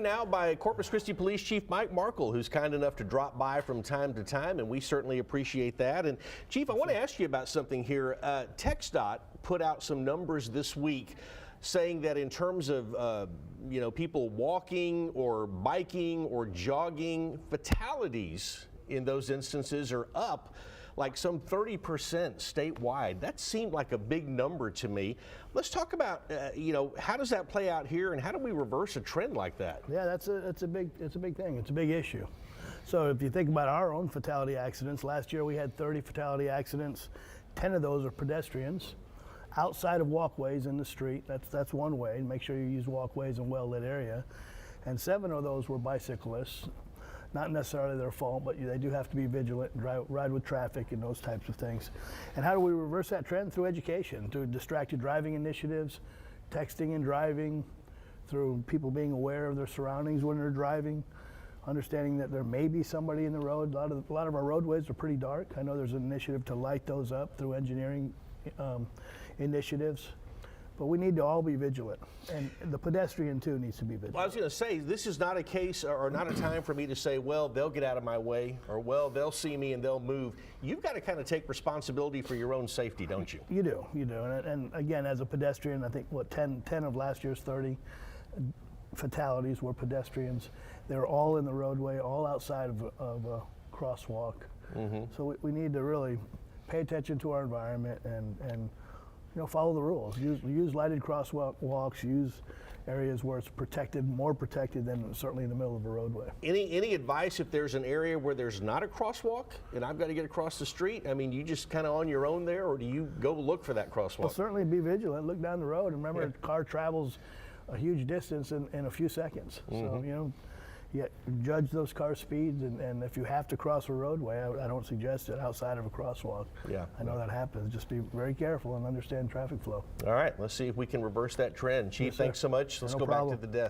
joined now by Corpus Christi Police Chief Mike Markle, who's kind enough to drop by from time to time, and we certainly appreciate that. And Chief, I want to ask you about something here. TxDOT put out some numbers this week saying that in terms of people walking or biking or jogging, fatalities in those instances are up like some 30% statewide. That seemed like a big number to me. Let's talk about, how does that play out here, and how do we reverse a trend like that? Yeah, it's a big thing. It's a big issue. So if you think about our own fatality accidents, last year we had 30 fatality accidents. 10 of those are pedestrians outside of walkways in the street. That's one way. Make sure you use walkways in well-lit area. And 7 of those were bicyclists. Not necessarily their fault, but they do have to be vigilant and ride with traffic and those types of things. And how do we reverse that trend? Through education, through distracted driving initiatives, texting and driving, through people being aware of their surroundings when they're driving, understanding that there may be somebody in the road. A lot of our roadways are pretty dark. I know there's an initiative to light those up through engineering initiatives. But we need to all be vigilant, and the pedestrian too needs to be vigilant. Well, I was going to say, this is not a case or not a time for me to say, well, they'll get out of my way, or well, they'll see me and they'll move. You've got to kind of take responsibility for your own safety, don't you? You do. And again, as a pedestrian, I think 10 of last year's 30 fatalities were pedestrians. They're all in the roadway, all outside of a crosswalk. Mm-hmm. So we need to really pay attention to our environment and follow the rules. Use lighted crosswalks. Use areas where it's protected, more protected than certainly in the middle of a roadway. Any advice if there's an area where there's not a crosswalk and I've got to get across the street? I mean, you just kind of on your own there, or do you go look for that crosswalk? Well, certainly be vigilant. Look down the road, and remember, a car travels a huge distance in a few seconds. Mm-hmm. So judge those car speeds, and if you have to cross a roadway, I don't suggest it outside of a crosswalk. Yeah, I know that happens. Just be very careful and understand traffic flow. All right, let's see if we can reverse that trend. Chief, thanks so much. Let's go back to the desk.